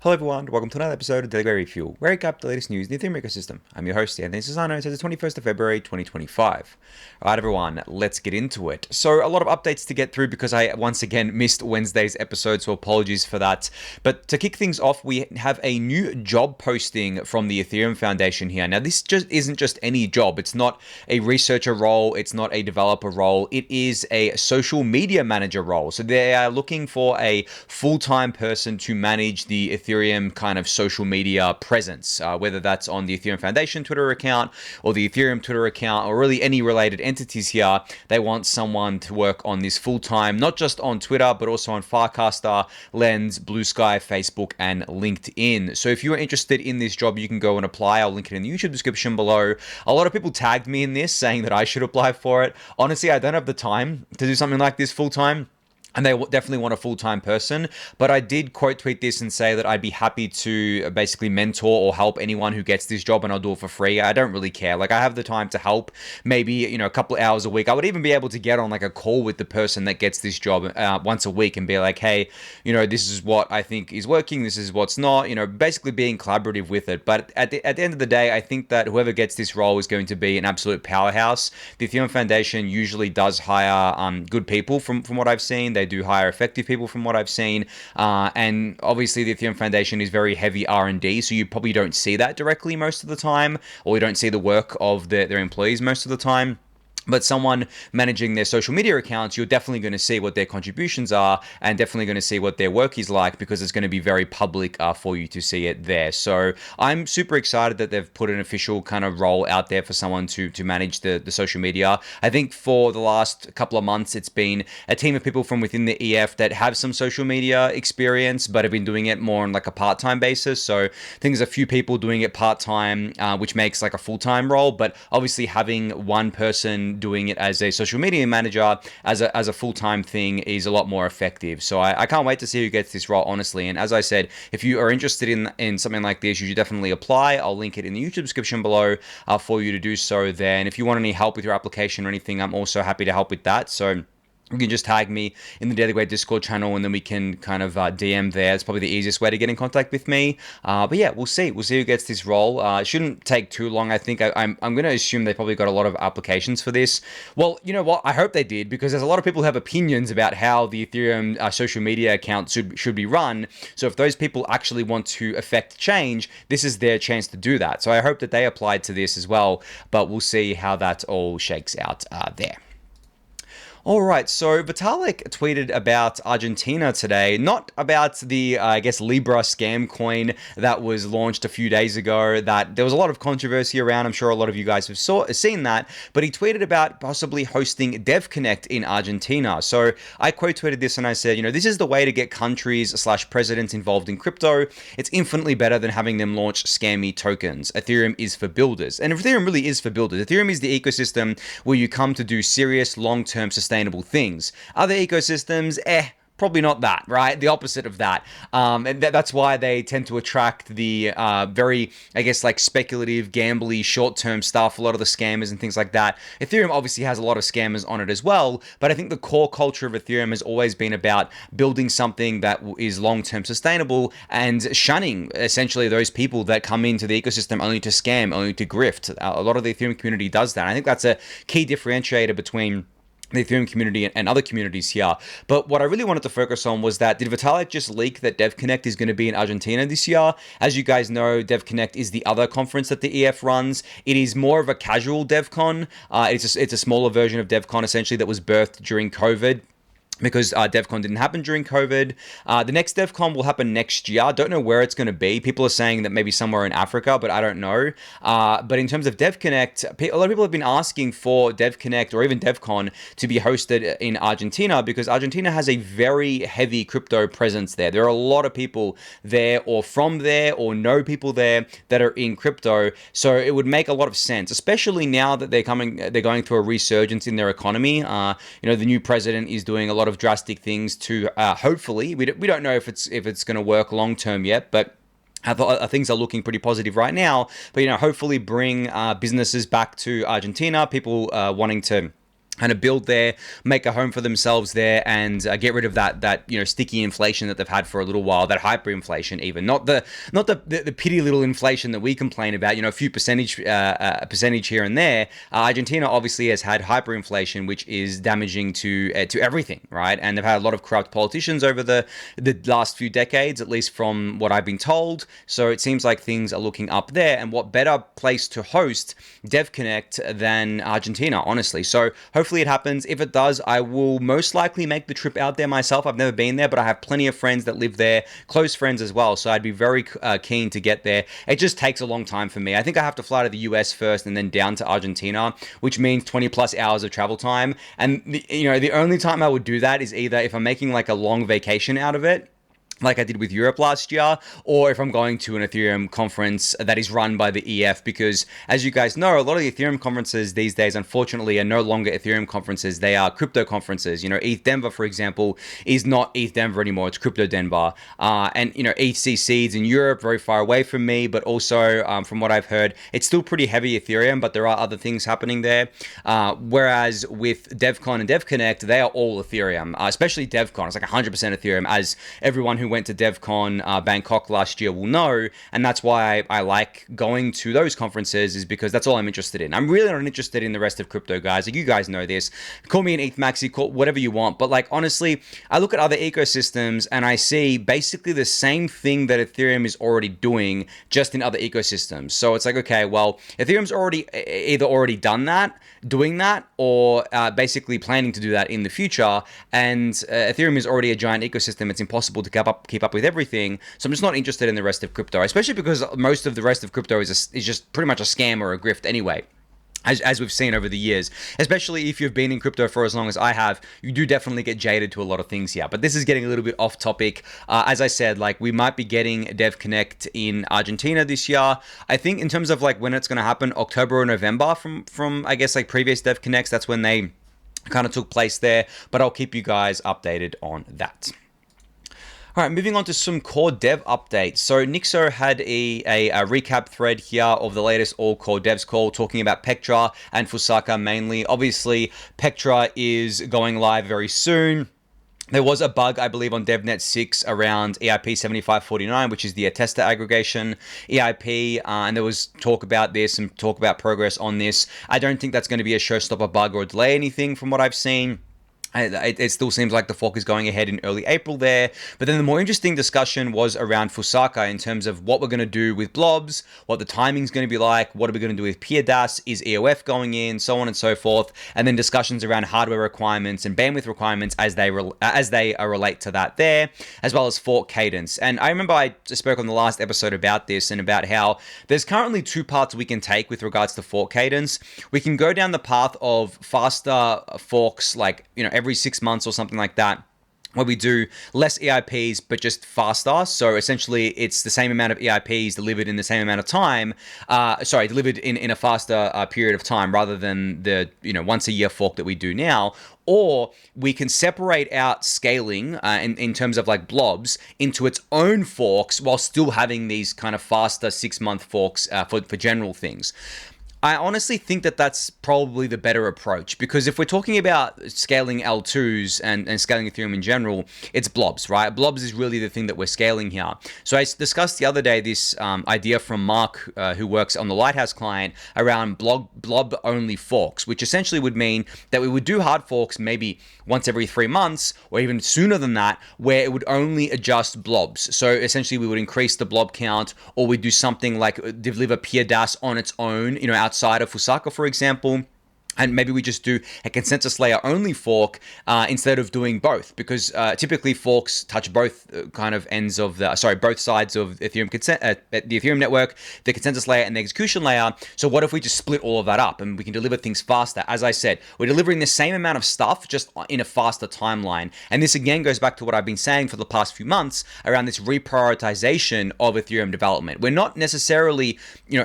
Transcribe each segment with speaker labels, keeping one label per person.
Speaker 1: Hello everyone, welcome to another episode of Daily Gwei Refuel, where I recap the latest news in the Ethereum ecosystem. I'm your host, Anthony Sassano, it's the 21st of February, 2025. Alright everyone, let's get into it. So a lot of updates to get through because I once again missed Wednesday's episode, so apologies for that. But to kick things off, we have a new job posting from the Ethereum Foundation here. Now this just isn't just any job, it's not a researcher role, it's not a developer role, it is a social media manager role. So they are looking for a full-time person to manage the Ethereum kind of social media presence, whether that's on the Ethereum Foundation Twitter account or the Ethereum Twitter account or really any related entities here. They want someone to work on this full-time, not just on Twitter, but also on Farcaster, Lens, Blue Sky, Facebook, and LinkedIn. So if you are interested in this job, you can go and apply. I'll link it in the YouTube description below. A lot of people tagged me in this saying that I should apply for it. Honestly, I don't have the time to do something like this full-time. And they definitely want a full-time person. But I did quote tweet this and say that I'd be happy to basically mentor or help anyone who gets this job, and I'll do it for free. I don't really care. Like, I have the time to help, maybe, a couple of hours a week. I would even be able to get on like a call with the person that gets this job once a week and be like, hey, this is what I think is working. This is what's not, basically being collaborative with it. But at the end of the day, I think that whoever gets this role is going to be an absolute powerhouse. The Ethereum Foundation usually does hire good people from what I've seen. They do hire effective people from what I've seen, and obviously the Ethereum Foundation is very heavy R&D, so you probably don't see that directly most of the time, or you don't see the work of their employees most of the time. But someone managing their social media accounts, you're definitely going to see what their contributions are and definitely going to see what their work is like, because it's going to be very public for you to see it there. So I'm super excited that they've put an official kind of role out there for someone to manage the social media. I think for the last couple of months, it's been a team of people from within the EF that have some social media experience, but have been doing it more on like a part-time basis. So I think there's a few people doing it part-time, which makes like a full-time role. But obviously having one person doing it as a social media manager as a full-time thing is a lot more effective. So I can't wait to see who gets this role, honestly. And as I said, if you are interested in something like this, you should definitely apply. I'll link it in the YouTube description below for you to do so there. And if you want any help with your application or anything, I'm also happy to help with that. So you can just tag me in the Daily Gwei Discord channel, and then we can kind of DM there. It's probably the easiest way to get in contact with me. But yeah, we'll see. We'll see who gets this role. It shouldn't take too long. I think I'm going to assume they probably got a lot of applications for this. Well, you know what? I hope they did, because there's a lot of people who have opinions about how the Ethereum social media account should be run. So if those people actually want to affect change, this is their chance to do that. So I hope that they applied to this as well. But we'll see how that all shakes out there. All right, so Vitalik tweeted about Argentina today, not about the, Libra scam coin that was launched a few days ago, that there was a lot of controversy around. I'm sure a lot of you guys have seen that, but he tweeted about possibly hosting Devconnect in Argentina. So I quote tweeted this and I said, this is the way to get countries/presidents involved in crypto. It's infinitely better than having them launch scammy tokens. Ethereum is for builders. And Ethereum really is for builders. Ethereum is the ecosystem where you come to do serious, long-term, sustainable things. Other ecosystems, probably not that, right? The opposite of that. And that's why they tend to attract the very, speculative, gambly, short-term stuff, a lot of the scammers and things like that. Ethereum obviously has a lot of scammers on it as well, but I think the core culture of Ethereum has always been about building something that is long-term sustainable and shunning, essentially, those people that come into the ecosystem only to scam, only to grift. A lot of the Ethereum community does that. And I think that's a key differentiator between the Ethereum community and other communities here. But what I really wanted to focus on was that, did Vitalik just leak that Devconnect is going to be in Argentina this year? As you guys know, Devconnect is the other conference that the EF runs. It is more of a casual DevCon. It's a smaller version of DevCon, essentially, that was birthed during COVID, because DevCon didn't happen during COVID. The next DevCon will happen next year. I don't know where it's going to be. People are saying that maybe somewhere in Africa, but I don't know. But in terms of Devconnect, a lot of people have been asking for Devconnect or even DevCon to be hosted in Argentina, because Argentina has a very heavy crypto presence there. There are a lot of people there or from there or know people there that are in crypto. So it would make a lot of sense, especially now that they're going through a resurgence in their economy. The new president is doing a lot of drastic things to hopefully, we don't know if it's going to work long term yet, but things are looking pretty positive right now. But hopefully bring businesses back to Argentina, people wanting to kind of build there, make a home for themselves there, and get rid of that sticky inflation that they've had for a little while, that hyperinflation, even not the petty little inflation that we complain about, a few percentage here and there. Argentina obviously has had hyperinflation, which is damaging to everything, right? And they've had a lot of corrupt politicians over the last few decades, at least from what I've been told. So it seems like things are looking up there, and what better place to host Devconnect than Argentina, honestly. So hopefully it happens. If it does, I will most likely make the trip out there myself. I've never been there, but I have plenty of friends that live there, close friends as well. So I'd be very keen to get there. It just takes a long time for me. I think I have to fly to the US first and then down to Argentina, which means 20 plus hours of travel time. And the only time I would do that is either if I'm making like a long vacation out of it, like I did with Europe last year, or if I'm going to an Ethereum conference that is run by the EF, because as you guys know, a lot of the Ethereum conferences these days, unfortunately, are no longer Ethereum conferences. They are crypto conferences. ETH Denver, for example, is not ETH Denver anymore. It's Crypto Denver. And ETH Seeds in Europe, very far away from me, but also from what I've heard, it's still pretty heavy Ethereum, but there are other things happening there. Whereas with Devcon and Devconnect, they are all Ethereum, especially Devcon. It's like 100% Ethereum, as everyone who went to Devcon Bangkok last year will know, and that's why I like going to those conferences, is because that's all I'm interested in. I'm really not interested in the rest of crypto, guys. Like, you guys know this. Call me an ETH maxi, call whatever you want, but like, honestly, I look at other ecosystems and I see basically the same thing that Ethereum is already doing, just in other ecosystems. So it's like, okay, well, Ethereum's already done that, doing that, or basically planning to do that in the future, and Ethereum is already a giant ecosystem. It's impossible to keep up with everything. So I'm just not interested in the rest of crypto, especially because most of the rest of crypto is just pretty much a scam or a grift anyway. As we've seen over the years, especially if you've been in crypto for as long as I have, you do definitely get jaded to a lot of things here. But this is getting a little bit off topic. As I said, like, we might be getting Devconnect in Argentina this year. I think in terms of like when it's going to happen, October or November from I guess like previous Devconnects, that's when they kind of took place there. But I'll keep you guys updated on that. All right, moving on to some core dev updates. So Nixo had a recap thread here of the latest all core devs call, talking about Pectra and Fusaka mainly. Obviously, Pectra is going live very soon. There was a bug, I believe, on DevNet 6 around EIP 7549, which is the attester aggregation EIP, and there was talk about this and talk about progress on this. I don't think that's going to be a showstopper bug or delay anything from what I've seen. It still seems like the fork is going ahead in early April there. But then the more interesting discussion was around Fusaka in terms of what we're going to do with blobs, what the timing's going to be like, what are we going to do with PeerDAS, is EOF going in, so on and so forth. And then discussions around hardware requirements and bandwidth requirements as they relate to that there, as well as fork cadence. And I remember I spoke on the last episode about this and about how there's currently two parts we can take with regards to fork cadence. We can go down the path of faster forks, like, every 6 months or something like that, where we do less EIPs but just faster. So essentially it's the same amount of EIPs delivered in the same amount of time, delivered in a faster period of time, rather than the once a year fork that we do now. Or we can separate out scaling in terms of like blobs into its own forks, while still having these kind of faster 6 month forks for general things. I honestly think that that's probably the better approach, because if we're talking about scaling L2s and scaling Ethereum in general, it's blobs, right? Blobs is really the thing that we're scaling here. So I discussed the other day this idea from Mark, who works on the Lighthouse client, around blob-only forks, which essentially would mean that we would do hard forks maybe once every 3 months, or even sooner than that, where it would only adjust blobs. So essentially we would increase the blob count, or we'd do something like deliver PeerDAS on its own, outside of Fusaka, for example. And maybe we just do a consensus layer only fork instead of doing both, because typically forks touch both both sides of Ethereum the Ethereum network, the consensus layer and the execution layer. So what if we just split all of that up and we can deliver things faster? As I said, we're delivering the same amount of stuff, just in a faster timeline. And this again goes back to what I've been saying for the past few months around this reprioritization of Ethereum development. We're not necessarily,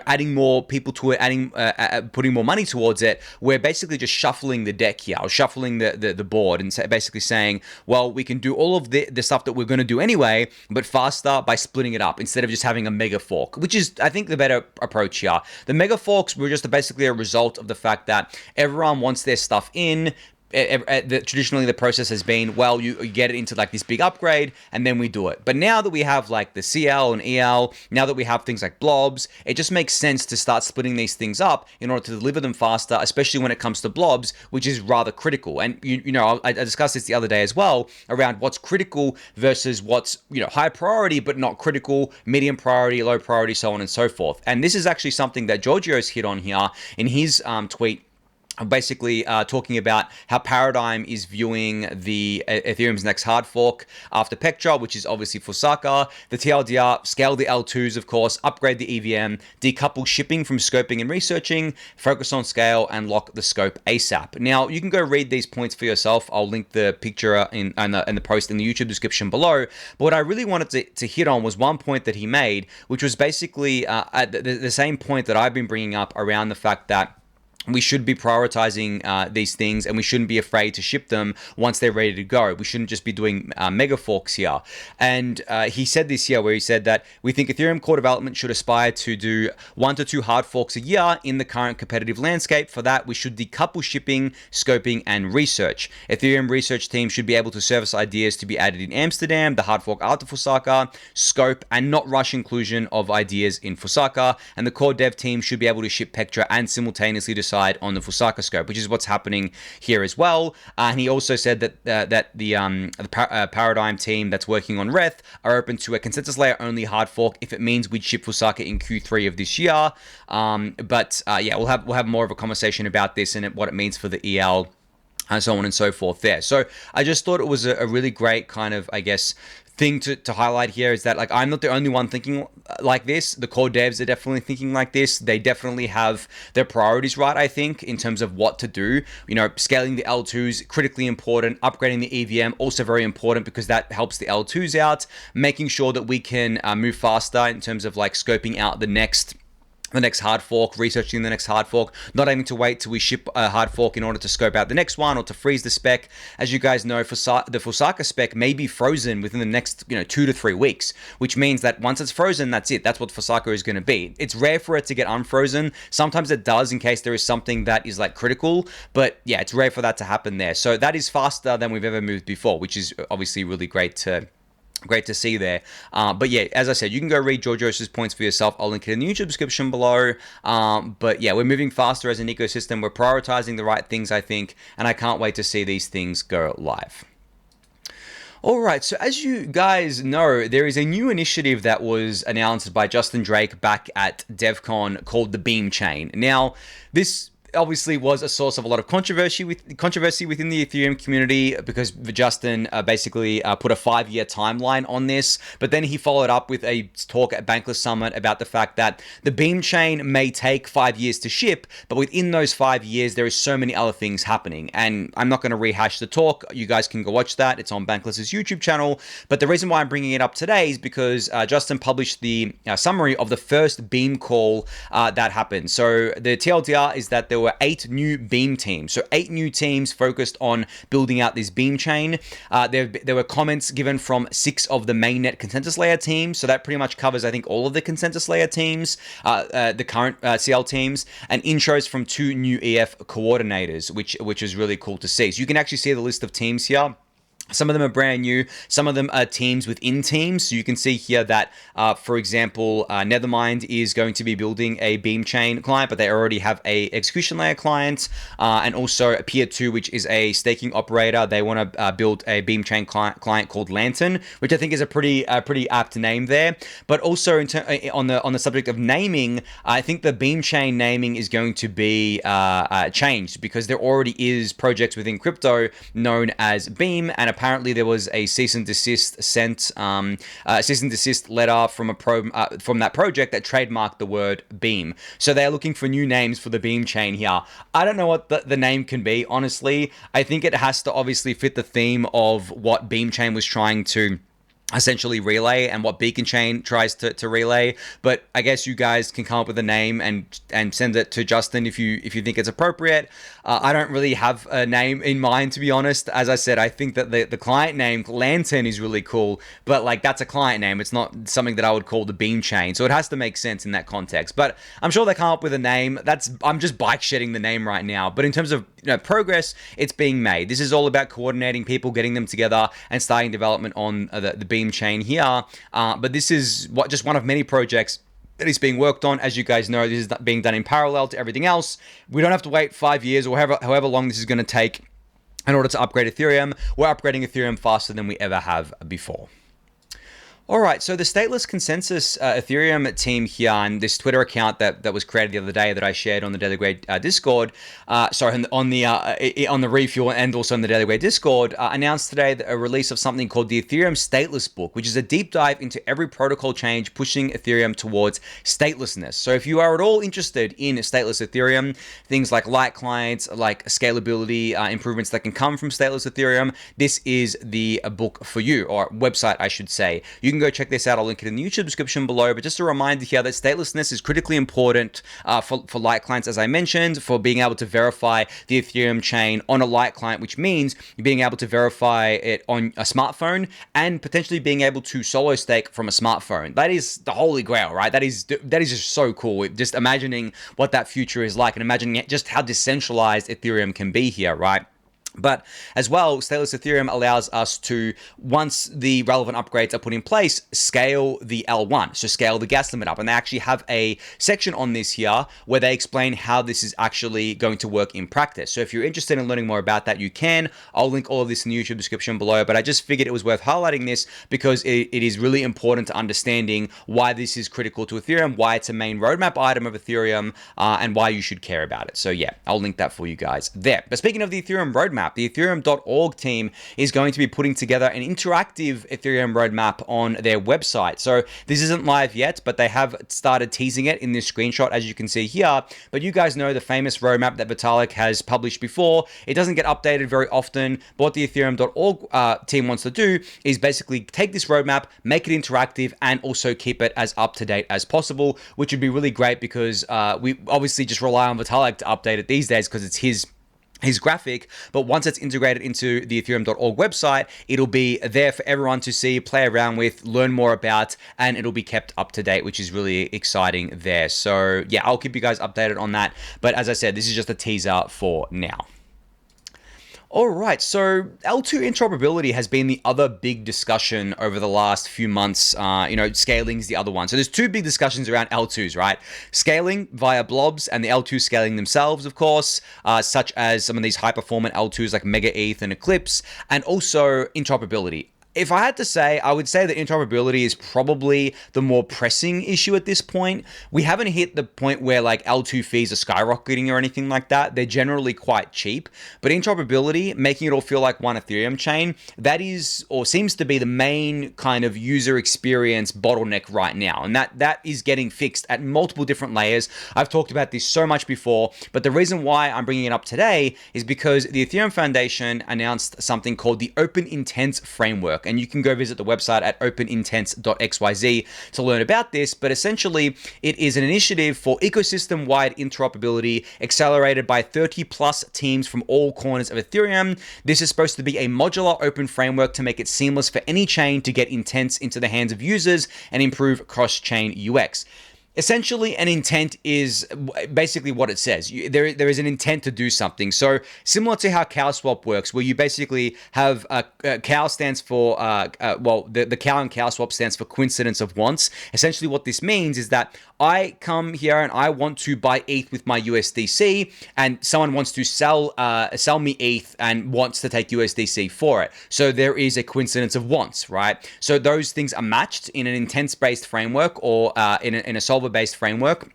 Speaker 1: adding more people to it, putting more money towards it. We're basically just shuffling the deck here, or shuffling the board, and basically saying, well, we can do all of the stuff that we're going to do anyway, but faster by splitting it up instead of just having a mega fork, which is, I think, the better approach here. The mega forks were just basically a result of the fact that everyone wants their stuff in. Traditionally the process has been, well, you get it into like this big upgrade and then we do it. But now that we have like the CL and EL, now that we have things like blobs, it just makes sense to start splitting these things up in order to deliver them faster, especially when it comes to blobs, which is rather critical. And you know, I discussed this the other day as well around what's critical versus what's, you know, high priority but not critical, medium priority, low priority, so on and so forth. And this is actually something that Giorgio's hit on here in his tweet, basically talking about how Paradigm is viewing the Ethereum's next hard fork after Pectra, which is obviously Fusaka, the TLDR, scale the L2s, of course, upgrade the EVM, decouple shipping from scoping and researching, focus on scale, and lock the scope ASAP. Now, you can go read these points for yourself. I'll link the picture in the post in the YouTube description below. But what I really wanted to hit on was one point that he made, which was basically the same point that I've been bringing up around the fact that we should be prioritizing these things, and we shouldn't be afraid to ship them once they're ready to go. We shouldn't just be doing mega forks here. And he said this here, where he said that we think Ethereum core development should aspire to do 1 to 2 hard forks a year in the current competitive landscape. For that, we should decouple shipping, scoping, and research. Ethereum research team should be able to service ideas to be added in Amsterdam, the hard fork after Fusaka, scope, and not rush inclusion of ideas in Fusaka. And the core dev team should be able to ship Pectra and simultaneously decide on the Fusaka scope, which is what's happening here as well. And he also said that the Paradigm team that's working on Reth are open to a consensus layer only hard fork if it means we'd ship Fusaka in Q3 of this year. Yeah, we'll have more of a conversation about this and what it means for the EL and so on and so forth there. So I just thought it was a really great kind of, I guess, thing to highlight here, is that like I'm not the only one thinking like this. The core devs are definitely thinking like this. They definitely have their priorities right, I think, in terms of what to do. You know, scaling the L2s, critically important. Upgrading the EVM, also very important because that helps the L2s out. Making sure that we can move faster in terms of like scoping out the next hard fork, researching the next hard fork, not having to wait till we ship a hard fork in order to scope out the next one or to freeze the spec. As you guys know, the Fusaka spec may be frozen within the next 2 to 3 weeks, which means that once it's frozen, that's it. That's what Fusaka is going to be. It's rare for it to get unfrozen. Sometimes it does in case there is something that is like critical, but yeah, it's rare for that to happen there. So that is faster than we've ever moved before, which is obviously really great to see there. But yeah, as I said, you can go read Giorgio's points for yourself. I'll link it in the YouTube description below. But yeah, we're moving faster as an ecosystem. We're prioritizing the right things, I think, and I can't wait to see these things go live. All right, so as you guys know, there is a new initiative that was announced by Justin Drake back at DevCon called the Beam Chain. Now, this obviously was a source of a lot of controversy within the Ethereum community because Justin basically put a 5-year timeline on this, but then he followed up with a talk at Bankless Summit about the fact that the Beam chain may take 5 years to ship, but within those 5 years there is so many other things happening. And I'm not going to rehash the talk. You guys can go watch that. It's on Bankless's YouTube channel. But the reason why I'm bringing it up today is because Justin published the summary of the first Beam call that happened. So the TLDR is that there were 8 new Beam teams. So 8 new teams focused on building out this Beam chain. There were comments given from 6 of the mainnet consensus layer teams. So that pretty much covers, I think, all of the consensus layer teams, the current CL teams, and intros from 2 new EF coordinators, which is really cool to see. So you can actually see the list of teams here. Some of them are brand new. Some of them are teams within teams. So you can see here that, for example, Nethermind is going to be building a Beam chain client, but they already have a execution layer client, and also a Peer 2, which is a staking operator. They want to build a Beam chain client called Lantern, which I think is a pretty apt name there. But also on the subject of naming, I think the Beam chain naming is going to be changed because there already is projects within crypto known as Beam, and apparently there was a cease and desist sent, cease and desist letter from that project that trademarked the word Beam. So they're looking for new names for the Beam chain here. I don't know what the name can be, honestly. I think it has to obviously fit the theme of what Beam chain was trying to essentially relay and what Beacon Chain tries to relay. But I guess you guys can come up with a name and send it to Justin if you think it's appropriate. I don't really have a name in mind, to be honest. As I said, I think that the client name Lantern is really cool, but like that's a client name. It's not something that I would call the Beam Chain, so it has to make sense in that context. But I'm sure they come up with a name. I'm just bike shedding the name right now. But in terms of progress, it's being made. This is all about coordinating people, getting them together, and starting development on the Beam Chain here. But this is just one of many projects that is being worked on. As you guys know, this is being done in parallel to everything else. We don't have to wait 5 years or however long this is going to take in order to upgrade Ethereum. We're upgrading Ethereum faster than we ever have before. All right, so the Stateless Consensus Ethereum team here, and this Twitter account that was created the other day that I shared on the Daily Gwei Discord, on the Refuel and also on the Daily Gwei Discord, announced today a release of something called the Ethereum Stateless Book, which is a deep dive into every protocol change pushing Ethereum towards statelessness. So if you are at all interested in stateless Ethereum, things like light clients, like scalability improvements that can come from stateless Ethereum, this is the book for you, or website, I should say. You can go check this out. I'll link it in the YouTube description below. But just a reminder here that statelessness is critically important for light clients, as I mentioned, for being able to verify the Ethereum chain on a light client, which means being able to verify it on a smartphone and potentially being able to solo stake from a smartphone. That is the holy grail, right? That is just so cool. Just imagining what that future is like and imagining just how decentralized Ethereum can be here, right? But as well, Stateless Ethereum allows us to, once the relevant upgrades are put in place, scale the L1, so scale the gas limit up. And they actually have a section on this here where they explain how this is actually going to work in practice. So if you're interested in learning more about that, you can. I'll link all of this in the YouTube description below, but I just figured it was worth highlighting this because it is really important to understanding why this is critical to Ethereum, why it's a main roadmap item of Ethereum, and why you should care about it. So yeah, I'll link that for you guys there. But speaking of the Ethereum roadmap, the Ethereum.org team is going to be putting together an interactive Ethereum roadmap on their website. So this isn't live yet, but they have started teasing it in this screenshot, as you can see here. But you guys know the famous roadmap that Vitalik has published before. It doesn't get updated very often, but what the Ethereum.org team wants to do is basically take this roadmap, make it interactive, and also keep it as up-to-date as possible, which would be really great because we obviously just rely on Vitalik to update it these days because it's his graphic, but once it's integrated into the Ethereum.org website, it'll be there for everyone to see, play around with, learn more about, and it'll be kept up to date, which is really exciting there. So yeah, I'll keep you guys updated on that. But as I said, this is just a teaser for now. All right, so L2 interoperability has been the other big discussion over the last few months. Scaling is the other one. So there's two big discussions around L2s, right? Scaling via blobs and the L2 scaling themselves, of course, such as some of these high-performant L2s like Mega ETH and Eclipse, and also interoperability. If I had to say, I would say that interoperability is probably the more pressing issue at this point. We haven't hit the point where like L2 fees are skyrocketing or anything like that. They're generally quite cheap, but interoperability, making it all feel like one Ethereum chain, that is, or seems to be the main kind of user experience bottleneck right now. And that is getting fixed at multiple different layers. I've talked about this so much before, but the reason why I'm bringing it up today is because the Ethereum Foundation announced something called the Open Intents Framework. And you can go visit the website at openintents.xyz to learn about this. But essentially, it is an initiative for ecosystem-wide interoperability accelerated by 30 plus teams from all corners of Ethereum. This is supposed to be a modular open framework to make it seamless for any chain to get intents into the hands of users and improve cross-chain UX. Essentially, an intent is basically what it says. There is an intent to do something. So similar to how CowSwap works, where you basically have cow stands for, the cow and CowSwap stands for coincidence of wants. Essentially what this means is that I come here and I want to buy ETH with my USDC, and someone wants to sell me ETH and wants to take USDC for it. So there is a coincidence of wants, right? So those things are matched in an intents-based framework or in a solver-based framework.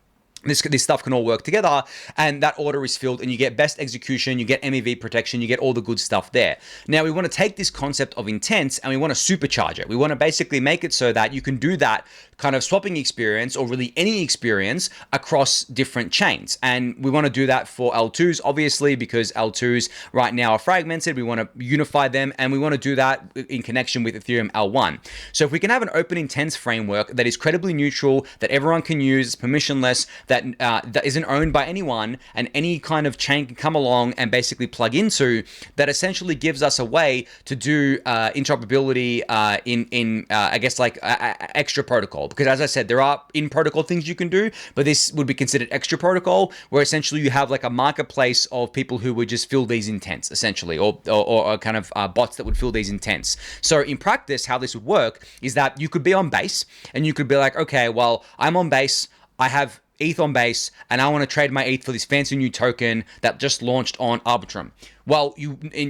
Speaker 1: this stuff can all work together, and that order is filled, and you get best execution, you get MEV protection, you get all the good stuff there. Now, we want to take this concept of intents and we want to supercharge it. We want to basically make it so that you can do that kind of swapping experience, or really any experience, across different chains. And we want to do that for L2s, obviously, because L2s right now are fragmented. We want to unify them, and we want to do that in connection with Ethereum L1. So if we can have an open intents framework that is credibly neutral, that everyone can use, permissionless, that isn't owned by anyone, and any kind of chain can come along and basically plug into, that essentially gives us a way to do interoperability in I guess like extra protocol. Because as I said, there are in protocol things you can do, but this would be considered extra protocol, where essentially you have like a marketplace of people who would just fill these intents, essentially, or kind of bots that would fill these intents. So in practice, how this would work is that you could be on base, and you could be like, okay, well, I'm on base, I have ETH on base, and I want to trade my ETH for this fancy new token that just launched on Arbitrum. Well,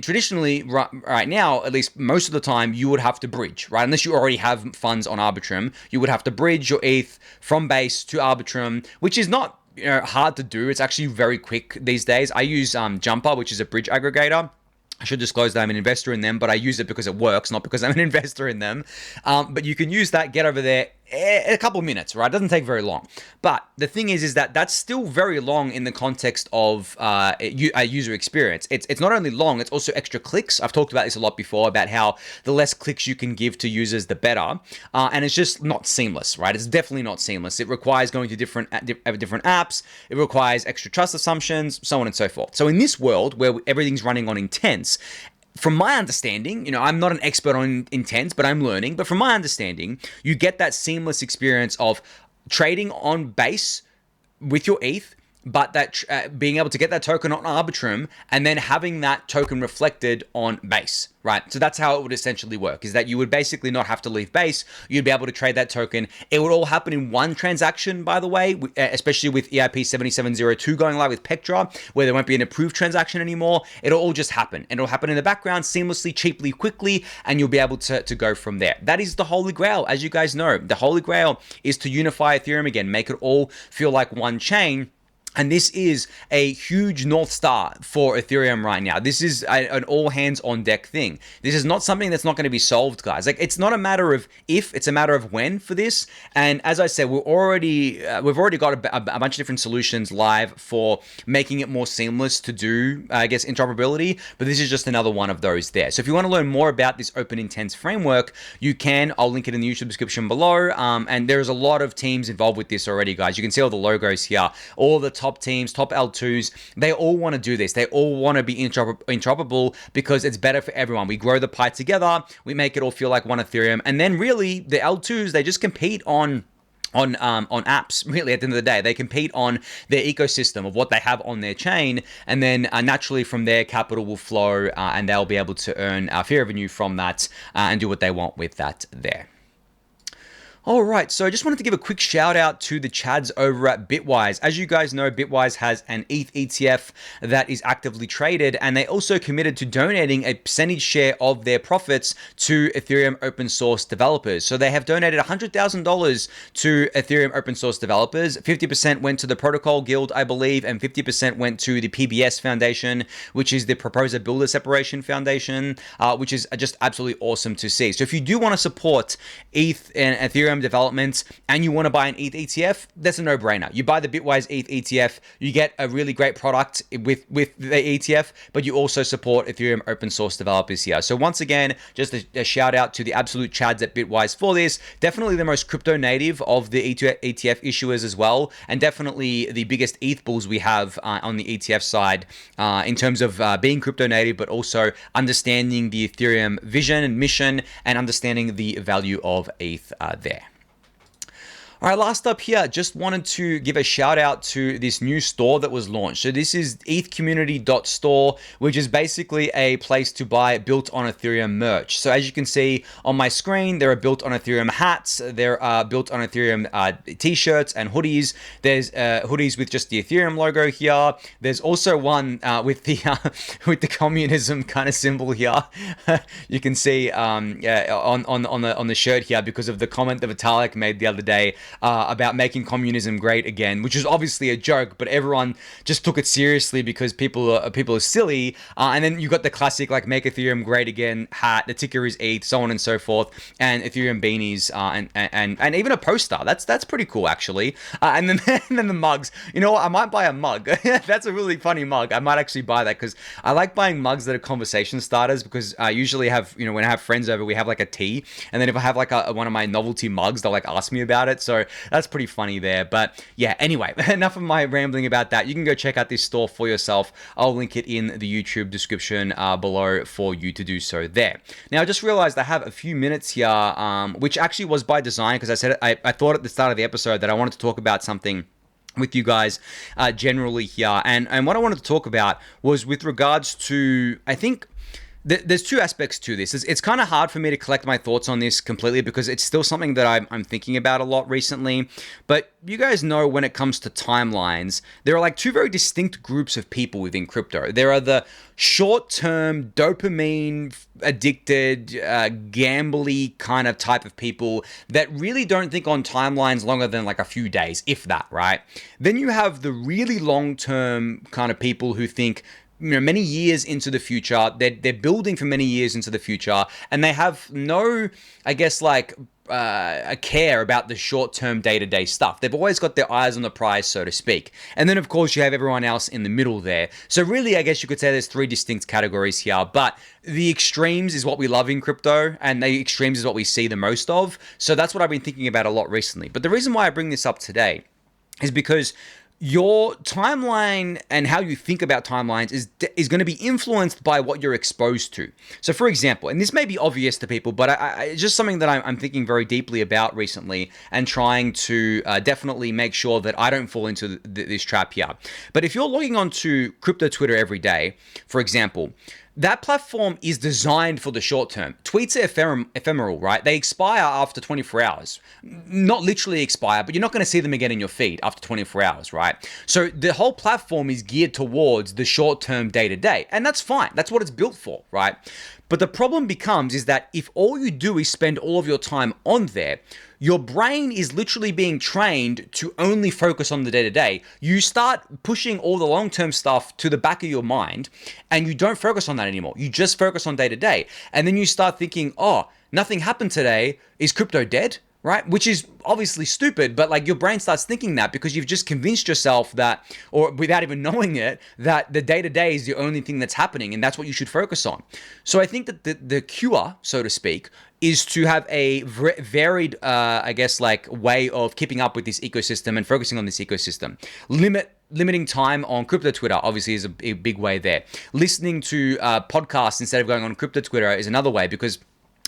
Speaker 1: traditionally, right now, at least most of the time, you would have to bridge, right? Unless you already have funds on Arbitrum, you would have to bridge your ETH from base to Arbitrum, which is not hard to do. It's actually very quick these days. I use Jumper, which is a bridge aggregator. I should disclose that I'm an investor in them, but I use it because it works, not because I'm an investor in them. But you can use that, get over there a couple of minutes, right? It doesn't take very long. But the thing is that that's still very long in the context of a user experience. It's not only long, it's also extra clicks. I've talked about this a lot before, about how the less clicks you can give to users, the better. And it's just not seamless, right? It's definitely not seamless. It requires going to different apps. It requires extra trust assumptions, so on and so forth. So in this world where everything's running on intents, from my understanding, I'm not an expert on intents, but I'm learning. But from my understanding, you get that seamless experience of trading on base with your ETH, but that being able to get that token on Arbitrum and then having that token reflected on base, right? So that's how it would essentially work, is that you would basically not have to leave base. You'd be able to trade that token. It would all happen in one transaction, by the way, especially with EIP 7702 going live with Pectra, where there won't be an approved transaction anymore. It'll all just happen. It'll happen in the background seamlessly, cheaply, quickly, and you'll be able to go from there. That is the Holy Grail, as you guys know. The Holy Grail is to unify Ethereum again, make it all feel like one chain. And this is a huge North Star for Ethereum right now. This is an all hands on deck thing. This is not something that's not going to be solved, guys. Like, it's not a matter of if, it's a matter of when for this. And as I said, we've already got a bunch of different solutions live for making it more seamless to do, I guess, interoperability. But this is just another one of those there. So if you want to learn more about this open intents framework, you can. I'll link it in the YouTube description below. And there's a lot of teams involved with this already, guys. You can see all the logos here, all the top teams, top L2s, they all want to do this. They all want to be interoperable because it's better for everyone. We grow the pie together, we make it all feel like one Ethereum, and then really the L2s, they just compete on apps. Really, at the end of the day, they compete on their ecosystem of what they have on their chain, and then naturally from there, capital will flow, and they'll be able to earn fee revenue from that and do what they want with that there. All right, so I just wanted to give a quick shout out to the Chads over at Bitwise. As you guys know, Bitwise has an ETH ETF that is actively traded, and they also committed to donating a percentage share of their profits to Ethereum open source developers. So they have donated $100,000 to Ethereum open source developers. 50% went to the Protocol Guild, I believe, and 50% went to the PBS Foundation, which is the Proposer Builder Separation Foundation, which is just absolutely awesome to see. So if you do want to support ETH and Ethereum developments and you want to buy an ETH ETF, that's a no-brainer. You buy the Bitwise ETH ETF, you get a really great product with the ETF, but you also support Ethereum open source developers here. So once again, just a shout out to the absolute Chads at Bitwise for this. Definitely the most crypto native of the ETF issuers as well, and definitely the biggest ETH bulls we have on the ETF side in terms of being crypto native, but also understanding the Ethereum vision and mission and understanding the value of ETH there. All right, last up here, just wanted to give a shout out to this new store that was launched. So this is ethcommunity.store, which is basically a place to buy built on Ethereum merch. So as you can see on my screen, there are built on Ethereum hats, there are built on Ethereum t-shirts and hoodies. There's hoodies with just the Ethereum logo here. There's also one with the communism kind of symbol here. You can see on the shirt here because of the comment that Vitalik made the other day about making communism great again, which is obviously a joke, but everyone just took it seriously because people are silly. And then you got the classic like "Make Ethereum Great Again" hat, the ticker is ETH, so on and so forth, and Ethereum beanies, and even a poster. That's pretty cool actually. And then and then the mugs. You know what? I might buy a mug. That's a really funny mug. I might actually buy that because I like buying mugs that are conversation starters, because I usually have, when I have friends over, we have like a tea, and then if I have like one of my novelty mugs, they'll like ask me about it. So that's pretty funny there. But yeah, anyway, enough of my rambling about that. You can go check out this store for yourself. I'll link it in the YouTube description below for you to do so there. Now, I just realized I have a few minutes here, which actually was by design, because I thought at the start of the episode that I wanted to talk about something with you guys generally here. And what I wanted to talk about was with regards to, I think, there's two aspects to this. It's kind of hard for me to collect my thoughts on this completely because it's still something that I'm thinking about a lot recently. But you guys know when it comes to timelines, there are like two very distinct groups of people within crypto. There are the short-term, dopamine addicted, gambly kind of type of people that really don't think on timelines longer than like a few days, if that, right? Then you have the really long-term kind of people who think, many years into the future. They're building for many years into the future, and they have no, I guess, like a care about the short-term day-to-day stuff. They've always got their eyes on the prize, so to speak. And then, of course, you have everyone else in the middle there. So really, I guess you could say there's three distinct categories here, but the extremes is what we love in crypto, and the extremes is what we see the most of. So that's what I've been thinking about a lot recently. But the reason why I bring this up today is because your timeline and how you think about timelines is going to be influenced by what you're exposed to. So, for example, and this may be obvious to people, but it's just something that I'm thinking very deeply about recently and trying to definitely make sure that I don't fall into this trap here. But if you're logging onto crypto Twitter every day, for example, that platform is designed for the short term. Tweets are ephemeral, right? They expire after 24 hours. Not literally expire, but you're not going to see them again in your feed after 24 hours, right? So the whole platform is geared towards the short term day to day. And that's fine. That's what it's built for, right? But the problem becomes is that if all you do is spend all of your time on there, your brain is literally being trained to only focus on the day-to-day. You start pushing all the long-term stuff to the back of your mind, and you don't focus on that anymore. You just focus on day-to-day. And then you start thinking, oh, nothing happened today. Is crypto dead? Right? Which is obviously stupid, but like your brain starts thinking that because you've just convinced yourself that, or without even knowing it, that the day-to-day is the only thing that's happening, and that's what you should focus on. So I think that the cure, so to speak, is to have a varied, I guess, like way of keeping up with this ecosystem and focusing on this ecosystem. Limiting time on crypto Twitter obviously is a big way there. Listening to podcasts instead of going on crypto Twitter is another way, because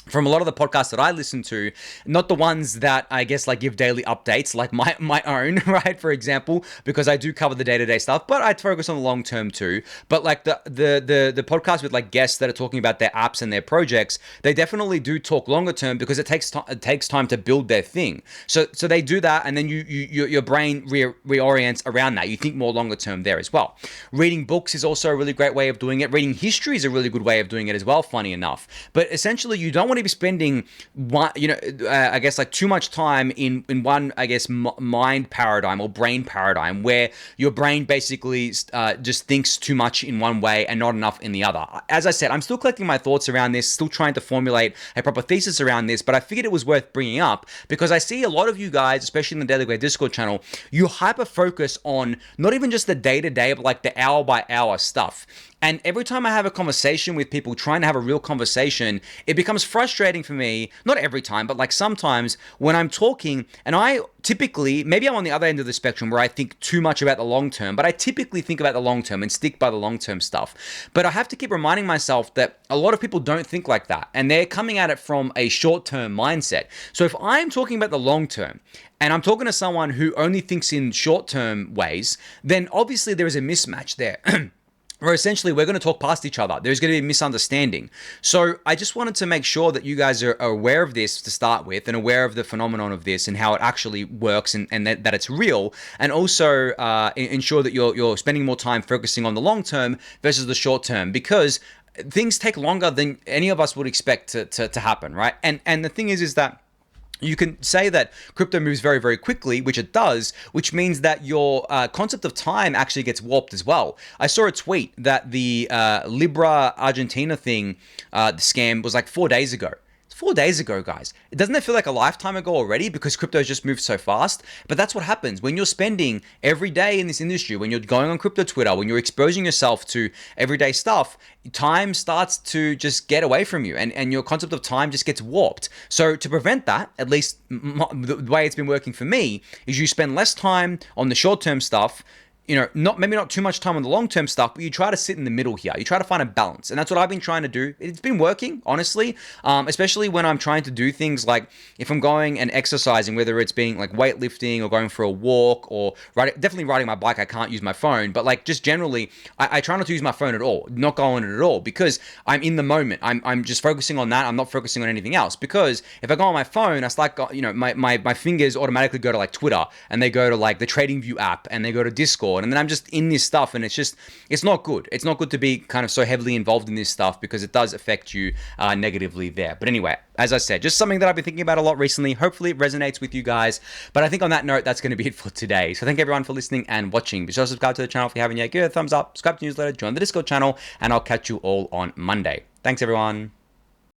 Speaker 1: from a lot of the podcasts that I listen to, not the ones that I guess like give daily updates, like my own, right? For example, because I do cover the day-to-day stuff, but I focus on the long term too. But like the podcast with like guests that are talking about their apps and their projects, they definitely do talk longer term because it takes time to build their thing. So they do that, and then your brain reorients around that. You think more longer term there as well. Reading books is also a really great way of doing it. Reading history is a really good way of doing it as well, funny enough. But essentially, you don't want to be spending one, I guess like too much time in one, I guess, mind paradigm or brain paradigm where your brain basically just thinks too much in one way and not enough in the other. As I said, I'm still collecting my thoughts around this, still trying to formulate a proper thesis around this, but I figured it was worth bringing up because I see a lot of you guys, especially in the Daily Gwei Discord channel, you hyper focus on not even just the day-to-day, but like the hour-by-hour stuff. And every time I have a conversation with people trying to have a real conversation, it becomes frustrating for me, not every time, but like sometimes when I'm talking and I typically, maybe I'm on the other end of the spectrum where I think too much about the long term, but I typically think about the long term and stick by the long term stuff. But I have to keep reminding myself that a lot of people don't think like that, and they're coming at it from a short term mindset. So if I'm talking about the long term, and I'm talking to someone who only thinks in short term ways, then obviously there is a mismatch there. Or essentially, we're going to talk past each other. There's going to be a misunderstanding. So I just wanted to make sure that you guys are aware of this to start with, and aware of the phenomenon of this and how it actually works, and that it's real, and also ensure that you're spending more time focusing on the long term versus the short term, because things take longer than any of us would expect to happen, right? And the thing is that you can say that crypto moves very, very quickly, which it does, which means that your concept of time actually gets warped as well. I saw a tweet that the Libra Argentina thing, the scam, was like 4 days ago. 4 days ago, guys. Doesn't it feel like a lifetime ago already because crypto's just moved so fast? But that's what happens when you're spending every day in this industry, when you're going on crypto Twitter, when you're exposing yourself to everyday stuff, time starts to just get away from you and your concept of time just gets warped. So to prevent that, at least the way it's been working for me, is you spend less time on the short-term stuff, maybe not too much time on the long-term stuff, but you try to sit in the middle here. You try to find a balance. And that's what I've been trying to do. It's been working, honestly, especially when I'm trying to do things like if I'm going and exercising, whether it's being like weightlifting or going for a walk or definitely riding my bike. I can't use my phone, but like just generally, I try not to use my phone at all, not go on it at all, because I'm in the moment. I'm just focusing on that. I'm not focusing on anything else, because if I go on my phone, I start, my fingers automatically go to like Twitter, and they go to like the TradingView app, and they go to Discord, and then I'm just in this stuff, and it's not good. It's not good to be kind of so heavily involved in this stuff, because it does affect you negatively there. But anyway, as I said, just something that I've been thinking about a lot recently. Hopefully it resonates with you guys. But I think on that note, that's going to be it for today. So thank everyone for listening and watching. Be sure to subscribe to the channel if you haven't yet. Give it a thumbs up, subscribe to the newsletter, join the Discord channel, and I'll catch you all on Monday. Thanks, everyone.